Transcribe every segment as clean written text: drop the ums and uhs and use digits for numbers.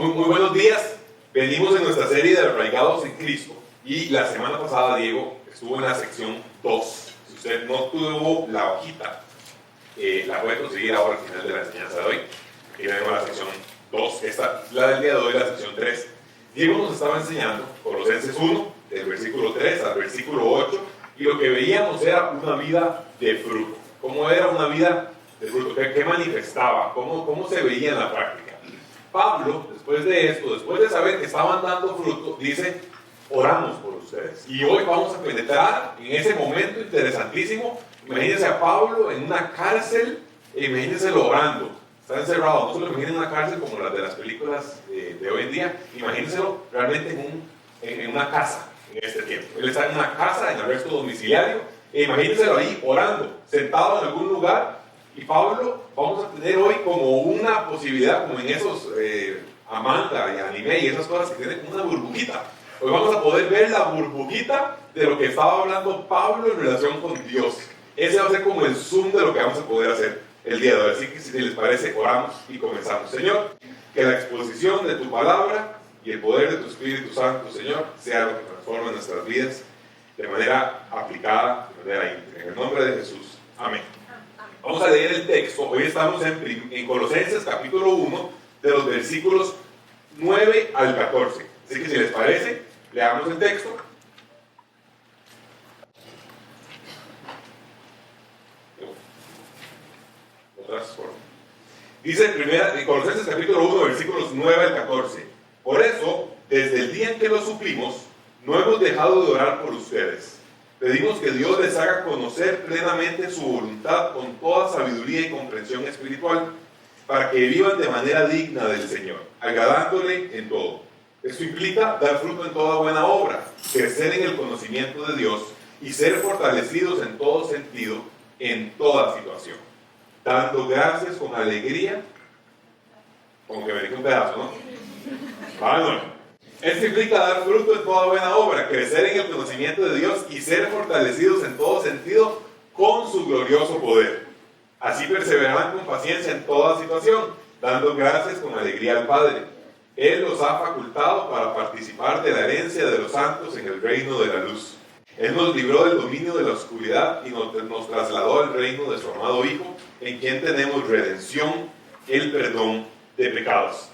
Muy buenos días. Venimos en nuestra serie de Arraigados en Cristo y la semana pasada Diego estuvo en la sección 2. Si usted no tuvo la hojita, la puede conseguir ahora al final de la enseñanza de hoy. Aquí tenemos la sección 2, esta es la del día de hoy, la sección 3. Diego nos estaba enseñando Colosenses 1, del versículo 3 al versículo 8, y lo que veíamos era una vida de fruto. ¿Cómo era una vida de fruto? ¿Qué manifestaba? ¿Cómo se veía en la práctica? Pablo, después de esto, después de saber que estaban dando fruto, dice, oramos por ustedes. Y hoy vamos a penetrar en ese momento interesantísimo. Imagínense a Pablo en una cárcel, imagínense orando. Está encerrado, no se lo imaginen en una cárcel como las de las películas de hoy en día, imagínenselo realmente en una casa en este tiempo. Él está en una casa, en arresto domiciliario, e imagínenselo ahí orando, sentado en algún lugar. Y Pablo, vamos a tener hoy como una posibilidad, como en esos manga y anime y esas cosas que tienen como una burbujita. Hoy vamos a poder ver la burbujita de lo que estaba hablando Pablo en relación con Dios. Ese va a ser como el zoom de lo que vamos a poder hacer el día de hoy. Así que si les parece, oramos y comenzamos. Señor, que la exposición de tu palabra y el poder de tu Espíritu Santo, Señor, sea lo que transforme nuestras vidas de manera aplicada, de manera íntegra. En el nombre de Jesús. Amén. Vamos a leer el texto. Hoy estamos en Colosenses capítulo 1, de los versículos 9 al 14. Así que si les parece, leamos el texto. Dice en Colosenses capítulo 1, versículos 9 al 14. Por eso, desde el día en que lo suplimos, no hemos dejado de orar por ustedes. Pedimos que Dios les haga conocer plenamente su voluntad con toda sabiduría y comprensión espiritual, para que vivan de manera digna del Señor, agradándole en todo. Esto implica dar fruto en toda buena obra, crecer en el conocimiento de Dios y ser fortalecidos en todo sentido, en toda situación, dando gracias con alegría, como que me dije un pedazo, ¿no? Bueno. Esto implica dar fruto en toda buena obra, crecer en el conocimiento de Dios y ser fortalecidos en todo sentido con su glorioso poder. Así perseverarán con paciencia en toda situación, dando gracias con alegría al Padre. Él los ha facultado para participar de la herencia de los santos en el reino de la luz. Él nos libró del dominio de la oscuridad y nos trasladó al reino de su amado Hijo, en quien tenemos redención, el perdón de pecados.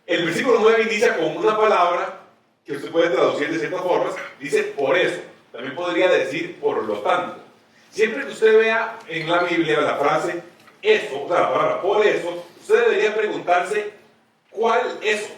El versículo 9 inicia con una palabra que usted puede traducir de ciertas formas. Dice por eso. También podría decir por lo tanto. Siempre que usted vea en la Biblia la frase eso, o sea, la palabra por eso, usted debería preguntarse ¿cuál eso?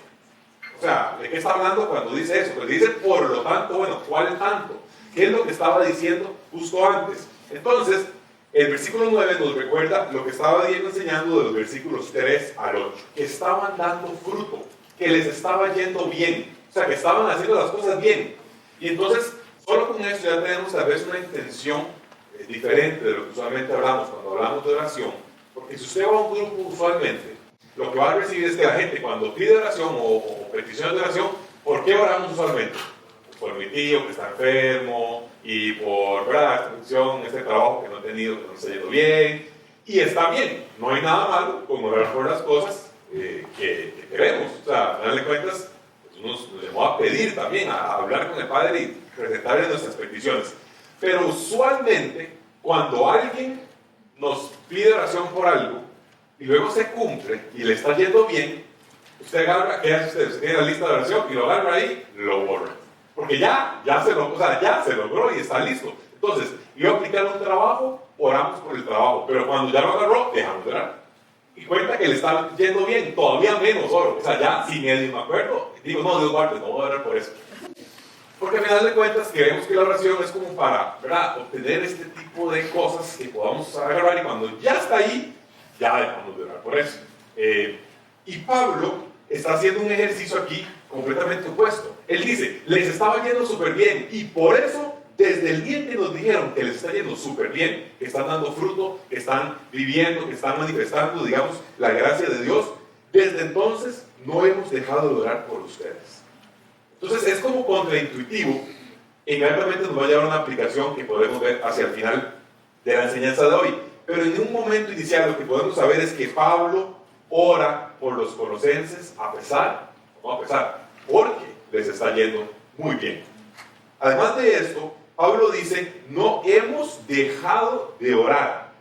O sea, ¿de qué está hablando cuando dice eso? Pues dice por lo tanto, bueno, ¿cuál tanto? ¿Qué es lo que estaba diciendo justo antes? Entonces, el versículo 9 nos recuerda lo que estaba Diego enseñando de los versículos 3 al 8, que estaban dando fruto, que les estaba yendo bien, o sea, que estaban haciendo las cosas bien. Y entonces, solo con esto ya tenemos tal vez una intención diferente de lo que usualmente hablamos cuando hablamos de oración, porque si usted va a un grupo usualmente, lo que va a recibir es que la gente cuando pide oración o peticiones de oración, ¿por qué oramos usualmente? Por mi tío que está enfermo y por esta función, este trabajo que no he tenido, que no está yendo bien, y está bien, no hay nada malo con orar por las cosas que queremos. O sea, al final de cuentas, pues nos llamó a pedir también, a hablar con el Padre y presentarle nuestras peticiones. Pero usualmente, cuando alguien nos pide oración por algo y luego se cumple y le está yendo bien, usted agarra, ¿qué hace usted? Usted tiene la lista de oración y lo agarra ahí, lo borra. Porque ya se logró y está listo. Entonces, iba a aplicar un trabajo, oramos por el trabajo. Pero cuando ya lo agarró, dejamos de orar. Y cuenta que le está yendo bien, todavía menos oro. O sea, ya, si medio me acuerdo, digo, no, Dios guarde, no voy a orar por eso. Porque al final de cuentas, creemos que la oración es como para, ¿verdad?, obtener este tipo de cosas que podamos agarrar. Y cuando ya está ahí, ya dejamos de orar por eso. Y Pablo está haciendo un ejercicio aquí completamente opuesto. Él dice, les estaba yendo súper bien y por eso, desde el día que nos dijeron que les está yendo súper bien, que están dando fruto, que están viviendo, que están manifestando, digamos, la gracia de Dios, desde entonces no hemos dejado de orar por ustedes. Entonces es como contraintuitivo, inmediatamente nos va a llevar a una aplicación que podemos ver hacia el final de la enseñanza de hoy. Pero en un momento inicial lo que podemos saber es que Pablo ora por los colosenses a pesar vamos a empezar, porque les está yendo muy bien. Además de esto, Pablo dice, no hemos dejado de orar.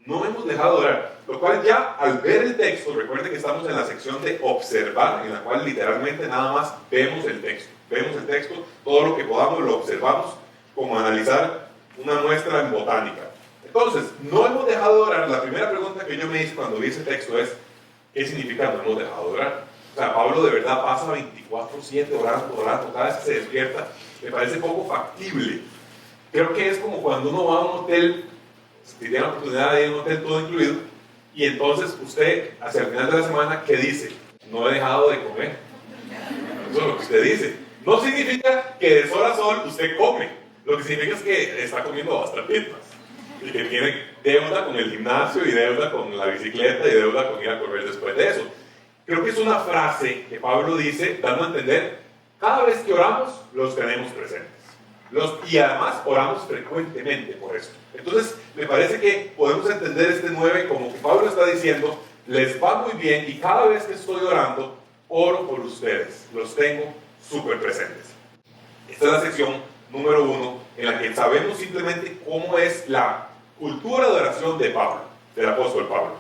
No hemos dejado de orar. Lo cual ya al ver el texto, recuerden que estamos en la sección de observar, en la cual literalmente nada más vemos el texto. Vemos el texto, todo lo que podamos lo observamos, como analizar una muestra en botánica. Entonces, no hemos dejado de orar. La primera pregunta que yo me hice cuando vi ese texto es, ¿qué significa no hemos dejado de orar? O sea, Pablo de verdad pasa 24/7 orando, cada vez que se despierta. Me parece poco factible. Creo que es como cuando uno va a un hotel, si tiene la oportunidad de ir a un hotel todo incluido, y entonces usted, hacia el final de la semana, ¿qué dice? No he dejado de comer. Eso es lo que usted dice. No significa que de sol a sol usted come. Lo que significa es que está comiendo bastantes y que tiene deuda con el gimnasio y deuda con la bicicleta y deuda con ir a correr después de eso. Creo que es una frase que Pablo dice, dando a entender, cada vez que oramos, los tenemos presentes. Y además oramos frecuentemente por eso. Entonces, me parece que podemos entender este 9 como que Pablo está diciendo, les va muy bien y cada vez que estoy orando, oro por ustedes. Los tengo súper presentes. Esta es la sección número 1 en la que sabemos simplemente cómo es la cultura de oración de Pablo, del apóstol Pablo.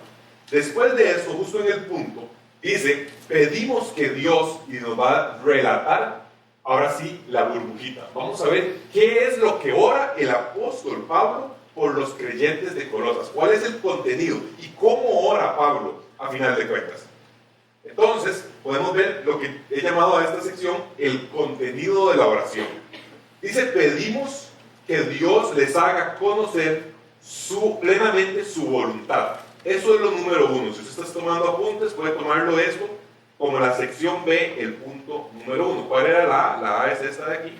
Después de eso, justo en el punto, dice, pedimos que Dios, y nos va a relatar ahora sí la burbujita. Vamos a ver qué es lo que ora el apóstol Pablo por los creyentes de Colosas. ¿Cuál es el contenido? ¿Y cómo ora Pablo a final de cuentas? Entonces, podemos ver lo que he llamado a esta sección el contenido de la oración. Dice, pedimos que Dios les haga conocer plenamente su voluntad. Eso es lo número 1. Si usted está tomando apuntes, puede tomarlo esto como la sección B, el punto número 1. ¿Cuál era la A? La A es esta de aquí.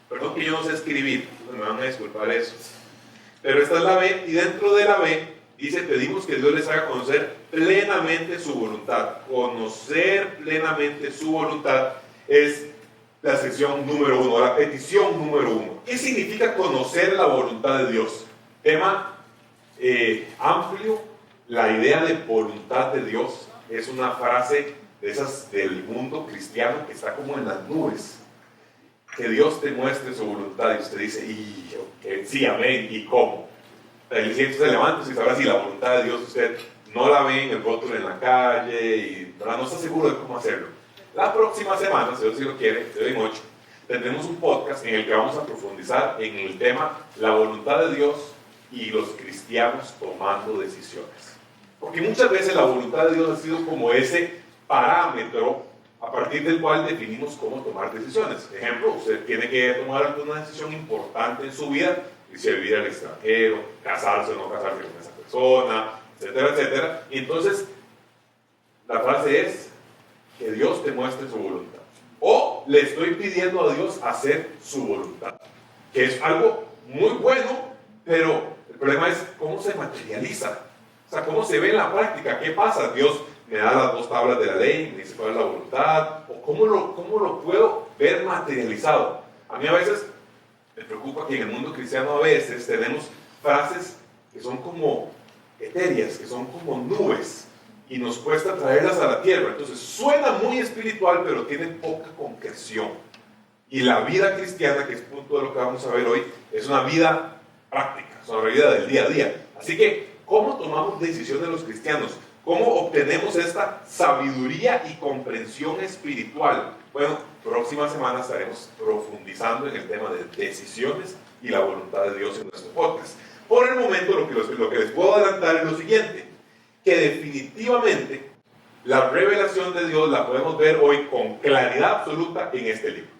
Perdón que yo no sé escribir, me van a disculpar eso. Pero esta es la B, y dentro de la B dice, pedimos que Dios les haga conocer plenamente su voluntad. Conocer plenamente su voluntad es la sección número 1, la petición número 1. ¿Qué significa conocer la voluntad de Dios? Tema amplio. La idea de voluntad de Dios es una frase de esas del mundo cristiano que está como en las nubes. Que Dios te muestre su voluntad y usted dice, sí, amén, ¿y cómo? El cielo se levanta y sabrá si la voluntad de Dios usted no la ve en el rótulo en la calle y no está seguro de cómo hacerlo. La próxima semana, si Dios lo quiere, de hoy en 8, tendremos un podcast en el que vamos a profundizar en el tema la voluntad de Dios y los cristianos tomando decisiones. Porque muchas veces la voluntad de Dios ha sido como ese parámetro a partir del cual definimos cómo tomar decisiones. Ejemplo, usted tiene que tomar alguna decisión importante en su vida, servir al extranjero, casarse o no casarse con esa persona, etcétera, etcétera. Y entonces, la frase es que Dios te muestre su voluntad. O le estoy pidiendo a Dios hacer su voluntad, que es algo muy bueno, pero el problema es cómo se materializa. O sea, cómo se ve en la práctica, qué pasa. Dios me da las 2 tablas de la ley, me dice cuál es la voluntad, o cómo lo puedo ver materializado. A mí a veces me preocupa que en el mundo cristiano a veces tenemos frases que son como etéreas, que son como nubes, y nos cuesta traerlas a la tierra. Entonces suena muy espiritual, pero tiene poca concreción. Y la vida cristiana, que es punto de lo que vamos a ver hoy, es una vida práctica, es una vida del día a día. Así que, ¿cómo tomamos decisiones los cristianos? ¿Cómo obtenemos esta sabiduría y comprensión espiritual? Bueno, próxima semana estaremos profundizando en el tema de decisiones y la voluntad de Dios en nuestro podcast. Por el momento, lo que les puedo adelantar es lo siguiente, que definitivamente la revelación de Dios la podemos ver hoy con claridad absoluta en este libro.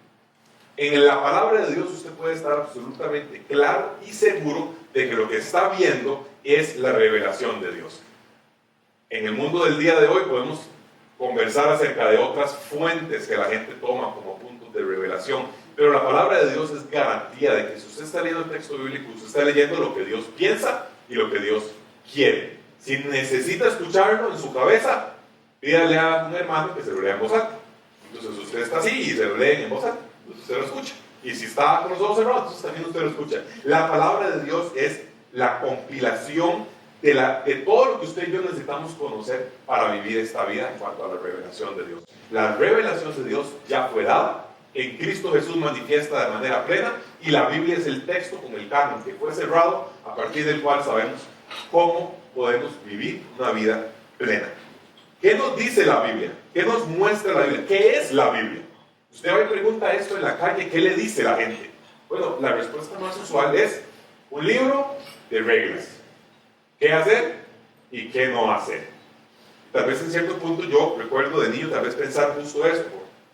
En la palabra de Dios usted puede estar absolutamente claro y seguro de que lo que está viendo es la revelación de Dios. En el mundo del día de hoy podemos conversar acerca de otras fuentes que la gente toma como puntos de revelación, pero la palabra de Dios es garantía de que si usted está leyendo el texto bíblico, usted está leyendo lo que Dios piensa y lo que Dios quiere. Si necesita escucharlo en su cabeza, pídale a un hermano que se lo lea en voz alta. Entonces usted está así y se lo lee en voz alta, entonces usted lo escucha. Y si está con los ojos cerrados, entonces también usted lo escucha. La palabra de Dios es la compilación de todo lo que usted y yo necesitamos conocer para vivir esta vida en cuanto a la revelación de Dios. La revelación de Dios ya fue dada, en Cristo Jesús manifiesta de manera plena, y la Biblia es el texto con el canon que fue cerrado, a partir del cual sabemos cómo podemos vivir una vida plena. ¿Qué nos dice la Biblia? ¿Qué nos muestra la Biblia? ¿Qué es la Biblia? Usted va y pregunta esto en la calle, ¿qué le dice la gente? Bueno, la respuesta más usual es un libro de reglas. ¿Qué hacer y qué no hacer? Tal vez en cierto punto yo recuerdo de niño tal vez pensar justo eso,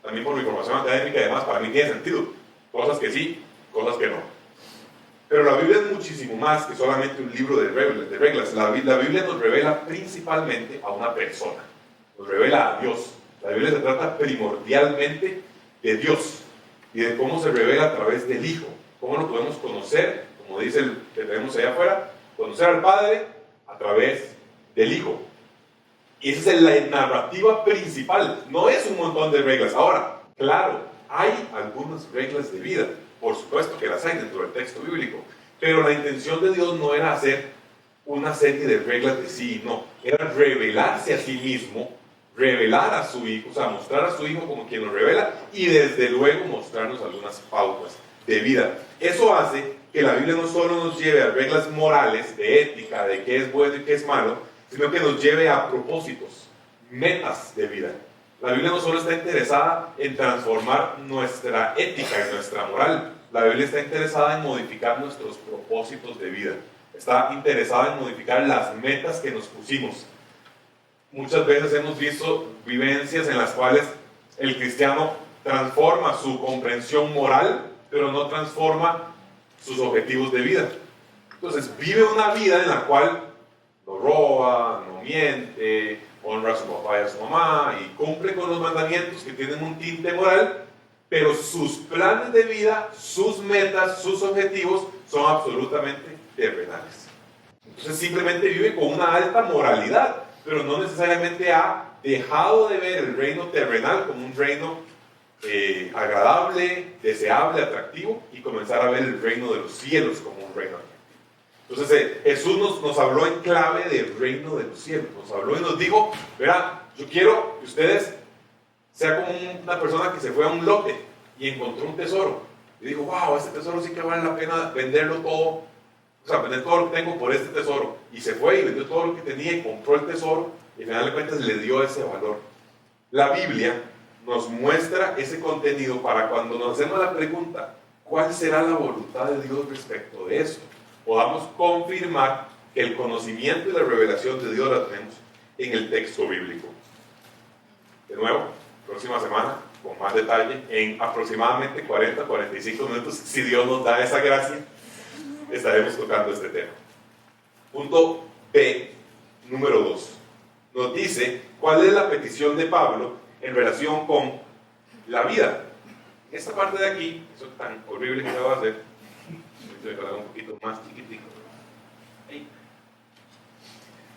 también por mi formación académica y demás, para mí tiene sentido. Cosas que sí, cosas que no. Pero la Biblia es muchísimo más que solamente un libro de reglas. La Biblia nos revela principalmente a una persona, nos revela a Dios. La Biblia se trata primordialmente de Dios y de cómo se revela a través del Hijo. Cómo lo podemos conocer, como dice el que tenemos allá afuera, conocer al Padre a través del Hijo. Y esa es la narrativa principal, no es un montón de reglas. Ahora, claro, hay algunas reglas de vida, por supuesto que las hay dentro del texto bíblico, pero la intención de Dios no era hacer una serie de reglas de sí y no, era revelarse a sí mismo, revelar a su Hijo, o sea, mostrar a su Hijo como quien nos revela, y desde luego mostrarnos algunas pautas de vida. Eso hace que la Biblia no solo nos lleve a reglas morales, de ética, de qué es bueno y qué es malo, sino que nos lleve a propósitos, metas de vida. La Biblia no solo está interesada en transformar nuestra ética y nuestra moral, la Biblia está interesada en modificar nuestros propósitos de vida, está interesada en modificar las metas que nos pusimos. Muchas veces hemos visto vivencias en las cuales el cristiano transforma su comprensión moral, pero no transforma sus objetivos de vida. Entonces vive una vida en la cual no roba, no miente, honra a su papá y a su mamá y cumple con los mandamientos que tienen un tinte moral, pero sus planes de vida, sus metas, sus objetivos son absolutamente terrenales. Entonces simplemente vive con una alta moralidad, pero no necesariamente ha dejado de ver el reino terrenal como un reino agradable, deseable, atractivo, y comenzar a ver el reino de los cielos como un reino atractivo. Entonces Jesús nos habló en clave del reino de los cielos, nos habló y nos dijo, verá, yo quiero que ustedes sean como una persona que se fue a un lote y encontró un tesoro, y dijo, wow, este tesoro sí que vale la pena venderlo todo, o sea, vender todo lo que tengo por este tesoro, y se fue y vendió todo lo que tenía y compró el tesoro, y al final de cuentas le dio ese valor. La Biblia nos muestra ese contenido para cuando nos hacemos la pregunta, ¿cuál será la voluntad de Dios respecto de esto? Podamos confirmar que el conocimiento y la revelación de Dios la tenemos en el texto bíblico. De nuevo, próxima semana, con más detalle, en aproximadamente 40-45 minutos, si Dios nos da esa gracia, estaremos tocando este tema. Punto B, número 2. Nos dice cuál es la petición de Pablo en relación con la vida. Esta parte de aquí, eso tan horrible que acabo de hacer, voy a un poquito más chiquitico. Ahí.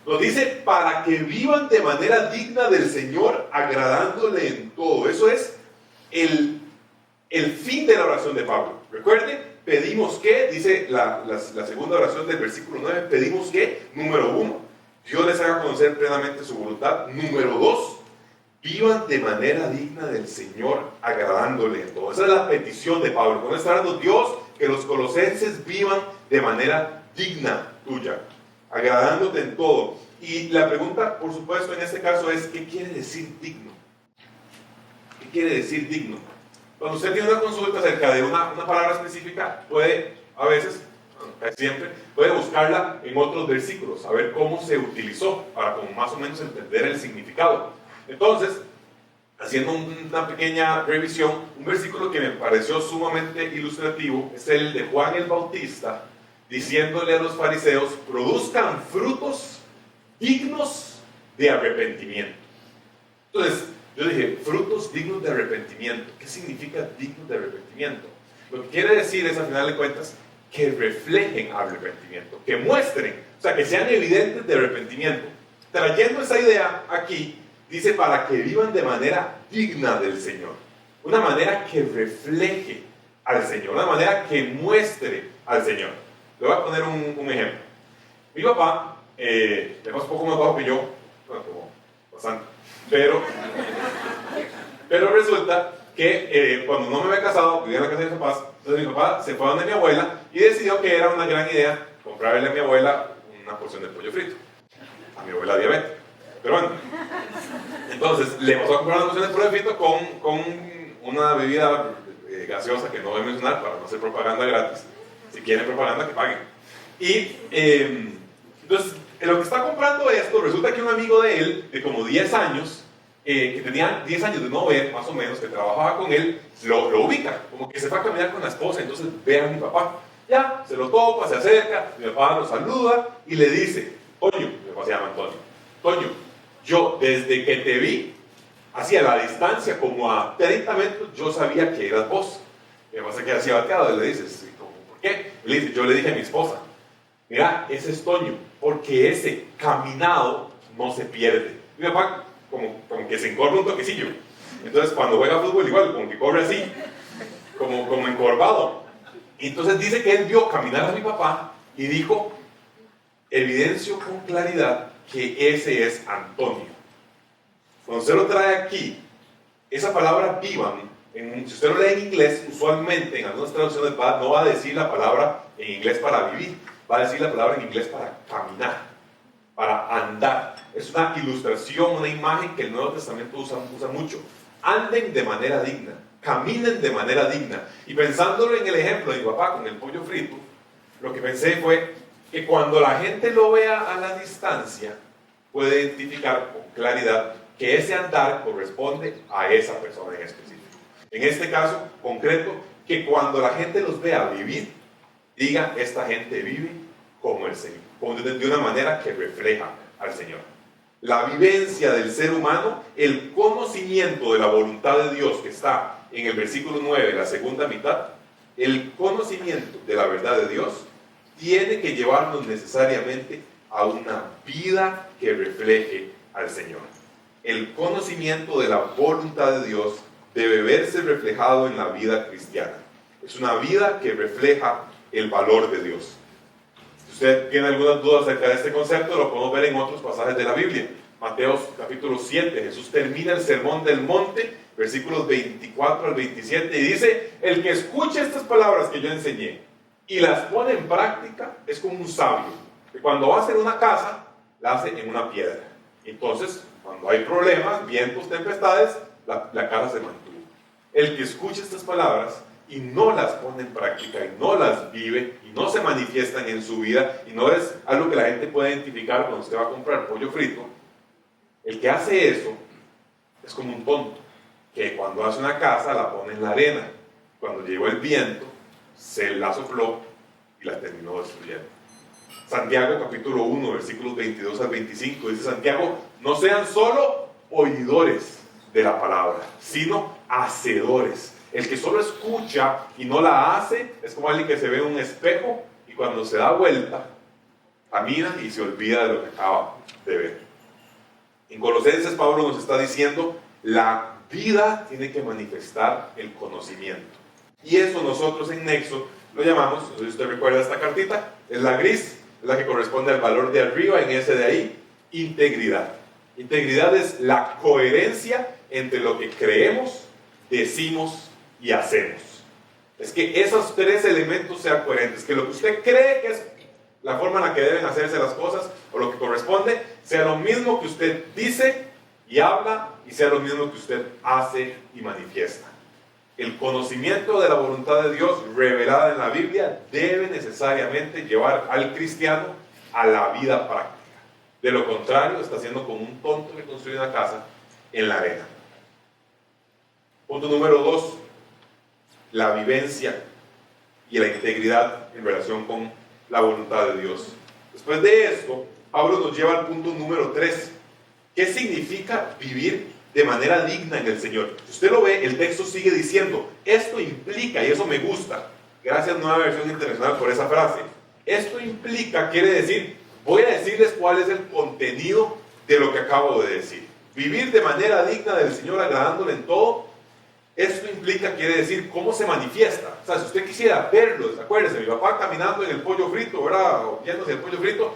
Nos dice, para que vivan de manera digna del Señor, agradándole en todo. Eso es el fin de la oración de Pablo. Recuerden, pedimos que, dice la segunda oración del versículo 9, pedimos que, número 1, Dios les haga conocer plenamente su voluntad. Número 2, vivan de manera digna del Señor, agradándole en todo. Esa es la petición de Pablo. Con esto está hablando Dios, que los colosenses vivan de manera digna tuya, agradándote en todo. Y la pregunta, por supuesto, en este caso es, ¿qué quiere decir digno? ¿Qué quiere decir digno? Cuando usted tiene una consulta acerca de una palabra específica, puede, a veces, casi siempre, puede buscarla en otros versículos, a ver cómo se utilizó, para como más o menos entender el significado. Entonces, haciendo una pequeña revisión, un versículo que me pareció sumamente ilustrativo es el de Juan el Bautista, diciéndole a los fariseos, produzcan frutos dignos de arrepentimiento. Entonces, yo dije, frutos dignos de arrepentimiento. ¿Qué significa dignos de arrepentimiento? Lo que quiere decir es, al final de cuentas, que reflejen arrepentimiento, que muestren, o sea, que sean evidentes de arrepentimiento. Trayendo esa idea aquí, dice, para que vivan de manera digna del Señor. Una manera que refleje al Señor, una manera que muestre al Señor. Le voy a poner un ejemplo. Mi papá además un poco más bajo que yo, bueno, como bastante, pero resulta que cuando no me había casado, vivía en la casa de mis papás, entonces mi papá se fue a donde mi abuela y decidió que era una gran idea comprarle a mi abuela una porción de pollo frito, a mi abuela diabética. Pero bueno, entonces le pasó a comprar una porción de pollo frito con una bebida gaseosa que no voy a mencionar para no hacer propaganda gratis. Si quieren propaganda, que paguen. Y entonces, en lo que está comprando esto, resulta que un amigo de él, de como 10 años, que tenía 10 años de no ver, más o menos, que trabajaba con él, lo ubica, como que se fue a caminar con la esposa, entonces ve a mi papá. Ya, se lo topa, se acerca, mi papá lo saluda y le dice, Toño, mi papá se llama Antonio, Toño, yo desde que te vi, hacia la distancia, como a 30 metros, yo sabía que eras vos. Mi papá se queda así bateado y le dice, sí, ¿por qué? Y le dice, yo le dije a mi esposa, mira, ese es Toño, porque ese caminado no se pierde. Mi papá como que se encorva un toquecillo. Entonces cuando juega fútbol igual, como que corre así, como encorvado. Y entonces dice que él vio caminar a mi papá y dijo, evidencio con claridad que ese es Antonio. Cuando usted lo trae aquí, esa palabra vivan, si usted lo lee en inglés, usualmente en algunas traducciones no va a decir la palabra en inglés para vivir, va a decir la palabra en inglés para caminar, para andar. Es una ilustración, una imagen que el Nuevo Testamento usa mucho. Anden de manera digna, caminen de manera digna. Y pensándolo en el ejemplo de mi papá con el pollo frito, lo que pensé fue que cuando la gente lo vea a la distancia, puede identificar con claridad que ese andar corresponde a esa persona en específico. En este caso concreto, que cuando la gente los vea vivir, diga, esta gente vive como el Señor, de una manera que refleja al Señor. La vivencia del ser humano, el conocimiento de la voluntad de Dios que está en el versículo 9, la segunda mitad, el conocimiento de la verdad de Dios tiene que llevarnos necesariamente a una vida que refleje al Señor. El conocimiento de la voluntad de Dios debe verse reflejado en la vida cristiana. Es una vida que refleja el valor de Dios. Si usted tiene algunas dudas acerca de este concepto, lo podemos ver en otros pasajes de la Biblia. Mateo capítulo 7, Jesús termina el sermón del monte, versículos 24 al 27, y dice, el que escuche estas palabras que yo enseñé y las pone en práctica es como un sabio, que cuando va a hacer una casa, la hace en una piedra. Entonces, cuando hay problemas, vientos, tempestades, la casa se mantuvo. El que escucha estas palabras y no las pone en práctica y no las vive y no se manifiestan en su vida y no es algo que la gente puede identificar cuando usted va a comprar pollo frito, el que hace eso es como un tonto que cuando hace una casa la pone en la arena, cuando llegó el viento se la sopló y la terminó destruyendo. Santiago capítulo 1 versículos 22 al 25 dice Santiago, no sean solo oidores de la palabra, sino hacedores. El que solo escucha y no la hace es como alguien que se ve en un espejo y cuando se da vuelta camina y se olvida de lo que acaba de ver. En Colosenses Pablo nos está diciendo la vida tiene que manifestar el conocimiento y eso nosotros en Nexo lo llamamos, no sé si usted recuerda esta cartita, es la gris, es la que corresponde al valor de arriba, en ese de ahí, integridad. Integridad es la coherencia entre lo que creemos, decimos y hacemos. Es que esos tres elementos sean coherentes, que lo que usted cree que es la forma en la que deben hacerse las cosas o lo que corresponde, sea lo mismo que usted dice y habla y sea lo mismo que usted hace y manifiesta. El conocimiento de la voluntad de Dios revelada en la Biblia debe necesariamente llevar al cristiano a la vida práctica. De lo contrario, está siendo como un tonto que construye una casa en la arena. Punto número 2, la vivencia y la integridad en relación con la voluntad de Dios. Después de esto, Pablo nos lleva al punto número 3. ¿Qué significa vivir de manera digna en el Señor? Si usted lo ve, el texto sigue diciendo, esto implica, y eso me gusta, gracias Nueva Versión Internacional por esa frase, esto implica, quiere decir, voy a decirles cuál es el contenido de lo que acabo de decir. Vivir de manera digna del Señor, agradándole en todo, esto implica, quiere decir, cómo se manifiesta. O sea, si usted quisiera verlo, acuérdese, mi papá caminando en el pollo frito, ¿verdad? O yéndose el pollo frito,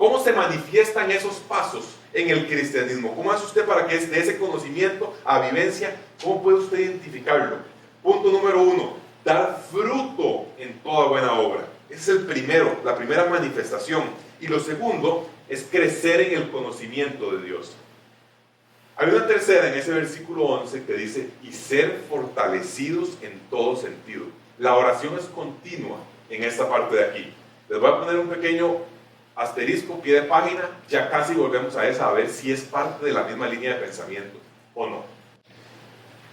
¿Cómo se manifiestan esos pasos en el cristianismo? ¿Cómo hace usted para que de ese conocimiento a vivencia, cómo puede usted identificarlo? Punto número 1, dar fruto en toda buena obra. Ese es el primero, la primera manifestación. Y lo segundo es crecer en el conocimiento de Dios. Hay una tercera en ese versículo 11 que dice, y ser fortalecidos en todo sentido. La oración es continua en esta parte de aquí. Les voy a poner un pequeño asterisco, pie de página, ya casi volvemos a esa, a ver si es parte de la misma línea de pensamiento o no.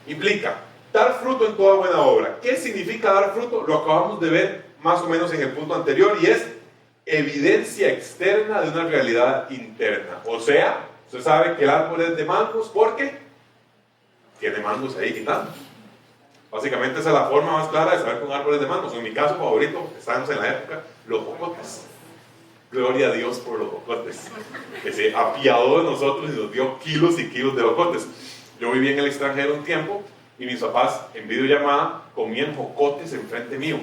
Implica dar fruto en toda buena obra. ¿Qué significa dar fruto? Lo acabamos de ver más o menos en el punto anterior, y es evidencia externa de una realidad interna. O sea, usted sabe que el árbol es de mangos porque tiene mangos ahí quitando. Básicamente esa es la forma más clara de saber que un árbol es de mangos. En mi caso favorito, estamos en la época, los jocotes. Gloria a Dios por los jocotes, que se apiadó de nosotros y nos dio kilos y kilos de jocotes. Yo viví en el extranjero un tiempo y mis papás en videollamada comían jocotes enfrente mío.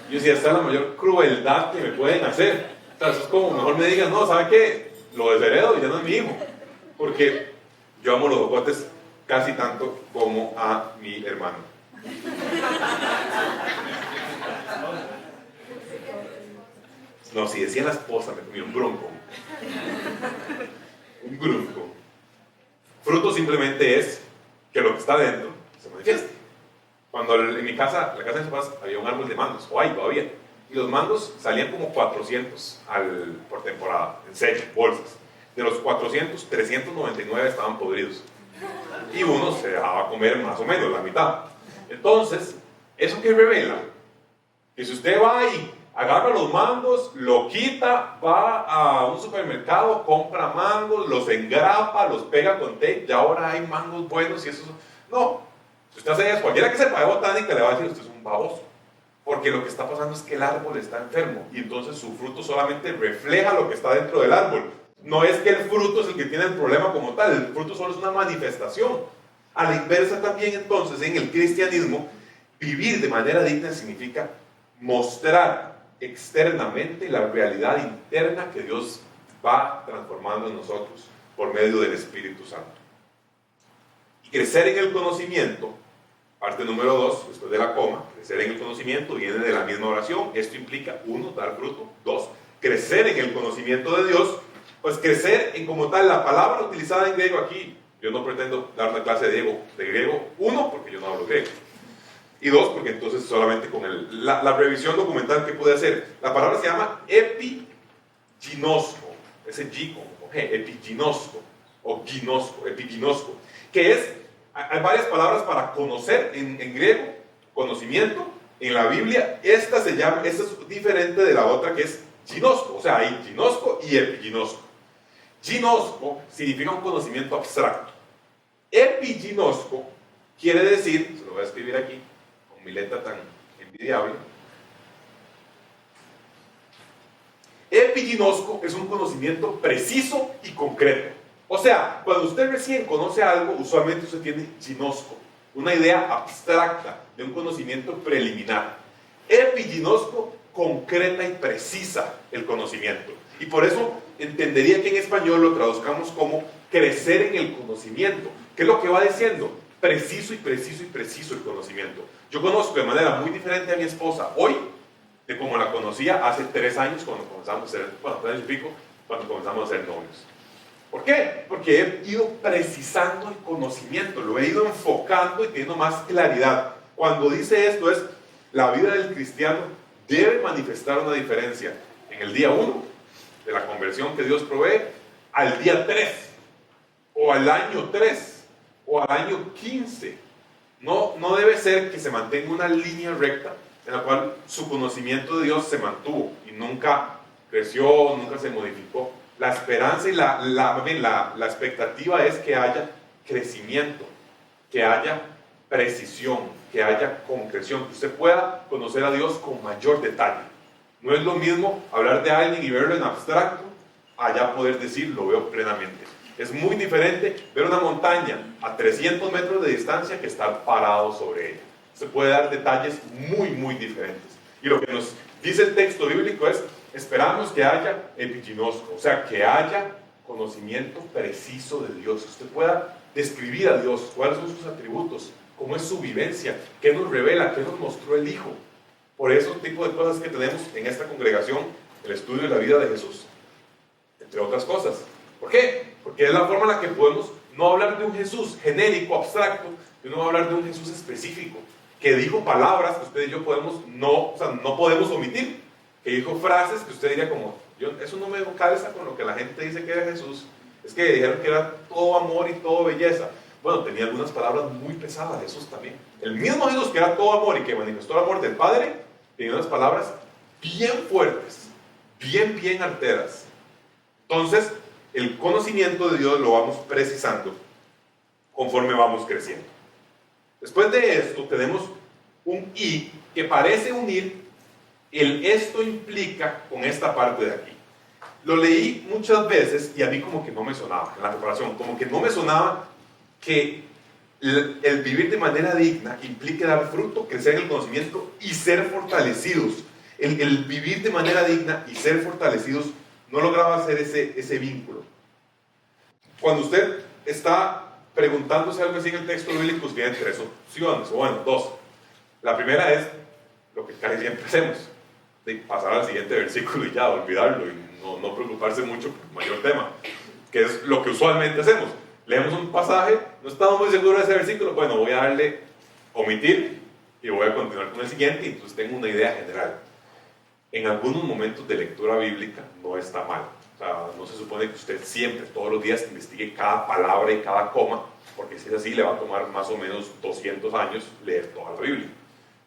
Yo decía, esta es la mayor crueldad que me pueden hacer. O sea, eso es como, mejor me digan, no, ¿sabe qué? Lo desheredo y ya no es mi hijo. Porque yo amo los jocotes casi tanto como a mi hermano. No, si decía la esposa, me comí un bronco. Un bronco. Fruto simplemente es que lo que está dentro se manifieste. Cuando en mi casa, la casa de mis papás, había un árbol de mangos, o hay todavía, y los mangos salían como 400 por temporada, en serio, bolsas. De los 400, 399 estaban podridos. Y uno se dejaba comer más o menos la mitad. Entonces, ¿eso qué revela? Que si usted va y agarra los mangos, lo quita, va a un supermercado, compra mangos, los engrapa, los pega con tape, y ahora hay mangos buenos y eso... No, si usted hace eso, cualquiera que sepa de botánica le va a decir, usted es un baboso. Porque lo que está pasando es que el árbol está enfermo y entonces su fruto solamente refleja lo que está dentro del árbol. No es que el fruto es el que tiene el problema como tal, el fruto solo es una manifestación. A la inversa también entonces en el cristianismo, vivir de manera digna significa mostrar externamente la realidad interna que Dios va transformando en nosotros por medio del Espíritu Santo. Y crecer en el conocimiento, parte número 2, después de la coma, crecer en el conocimiento viene de la misma oración. Esto implica, 1, dar fruto, 2, crecer en el conocimiento de Dios. Pues crecer en como tal, la palabra utilizada en griego aquí, yo no pretendo dar una clase de griego, 1, porque yo no hablo griego, y 2, porque entonces solamente con la revisión documental que pude hacer, la palabra se llama epiginosko, ese G con G, epiginosko, o ginosco, epiginosko, que es, hay varias palabras para conocer en griego, conocimiento, en la Biblia, esta es diferente de la otra que es ginosco, o sea, hay ginosco y epiginosko. Ginosco significa un conocimiento abstracto. Epiginosko quiere decir, se lo voy a escribir aquí, con mi letra tan envidiable. Epiginosko es un conocimiento preciso y concreto. O sea, cuando usted recién conoce algo, usualmente usted tiene ginosco, una idea abstracta de un conocimiento preliminar. Epiginosko concreta y precisa el conocimiento. Y por eso entendería que en español lo traduzcamos como crecer en el conocimiento. ¿Qué es lo que va diciendo? Preciso y preciso y preciso el conocimiento. Yo conozco de manera muy diferente a mi esposa hoy de como la conocía hace 3 años cuando comenzamos a ser, 3 años y pico, cuando comenzamos a ser novios. ¿Por qué? Porque he ido precisando el conocimiento, lo he ido enfocando y teniendo más claridad. Cuando dice esto es, la vida del cristiano debe manifestar una diferencia en el día 1 de la conversión que Dios provee, al día 3, o al año 3, o al año 15. No debe ser que se mantenga una línea recta en la cual su conocimiento de Dios se mantuvo y nunca creció, nunca se modificó. La esperanza y la expectativa es que haya crecimiento, que haya precisión, que haya concreción, que usted pueda conocer a Dios con mayor detalle. No es lo mismo hablar de alguien y verlo en abstracto, allá poder decir, lo veo plenamente. Es muy diferente ver una montaña a 300 metros de distancia que estar parado sobre ella. Se puede dar detalles muy, muy diferentes. Y lo que nos dice el texto bíblico es, esperamos que haya epiginosco, o sea, que haya conocimiento preciso de Dios. Usted pueda describir a Dios, cuáles son sus atributos, cómo es su vivencia, qué nos revela, qué nos mostró el Hijo. Por eso, tipo de cosas que tenemos en esta congregación, el estudio de la vida de Jesús, entre otras cosas. ¿Por qué? Porque es la forma en la que podemos no hablar de un Jesús genérico, abstracto, sino hablar de un Jesús específico, que dijo palabras que usted y yo no podemos omitir, que dijo frases que usted diría como, eso no me calza con lo que la gente dice que era Jesús. Es que dijeron que era todo amor y todo belleza. Bueno, tenía algunas palabras muy pesadas, Jesús también. El mismo Jesús que era todo amor y que manifestó el amor del Padre, tenía unas palabras bien fuertes, bien arteras. Entonces, el conocimiento de Dios lo vamos precisando conforme vamos creciendo. Después de esto tenemos un y que parece unir el esto implica con esta parte de aquí. Lo leí muchas veces y a mí como que no me sonaba en la preparación, como que no me sonaba que el vivir de manera digna implique dar fruto, crecer en el conocimiento y ser fortalecidos. El vivir de manera digna y ser fortalecidos no lograba hacer ese vínculo. Cuando usted está preguntándose algo así en el texto bíblico, pues tiene tres opciones, o bueno, dos. La primera es lo que casi siempre hacemos, de pasar al siguiente versículo y ya, olvidarlo y no preocuparse mucho por el mayor tema, que es lo que usualmente hacemos. Leemos un pasaje, no estamos muy seguros de ese versículo, bueno, voy a darle omitir y voy a continuar con el siguiente y entonces tengo una idea general. En algunos momentos de lectura bíblica no está mal. O sea, no se supone que usted siempre, todos los días, investigue cada palabra y cada coma, porque si es así, le va a tomar más o menos 200 años leer toda la Biblia.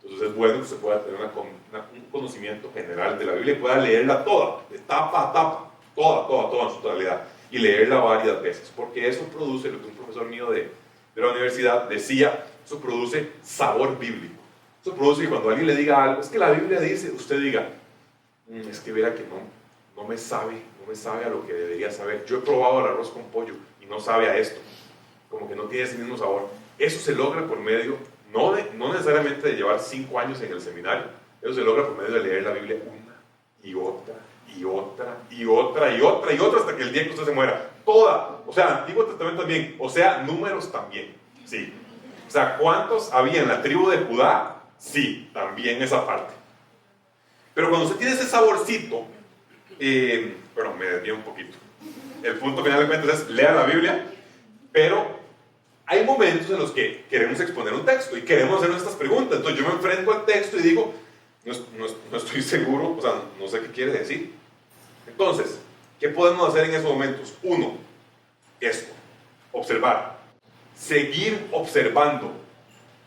Entonces es bueno que usted pueda tener un conocimiento general de la Biblia y pueda leerla toda, de tapa a tapa, toda en su totalidad, y leerla varias veces, porque eso produce, lo que un profesor mío de la universidad decía, eso produce sabor bíblico. Eso produce que cuando alguien le diga algo, es que la Biblia dice, usted diga, es que verá que no me sabe a lo que debería saber. Yo he probado el arroz con pollo y no sabe a esto, como que no tiene ese mismo sabor. Eso se logra por medio, no necesariamente de llevar 5 años en el seminario, eso se logra por medio de leer la Biblia una y otra hasta que el día que usted se muera. Toda, o sea, Antiguo Testamento también, o sea, números también, sí. O sea, ¿cuántos había en la tribu de Judá? Sí, también esa parte. Pero cuando usted tiene ese saborcito, bueno, me desvío un poquito. El punto final de cuentas es, lea la Biblia, pero hay momentos en los que queremos exponer un texto y queremos hacer nuestras preguntas. Entonces yo me enfrento al texto y digo, no estoy seguro, o sea, no sé qué quiere decir. Entonces, ¿qué podemos hacer en esos momentos? Uno, esto, observar, seguir observando.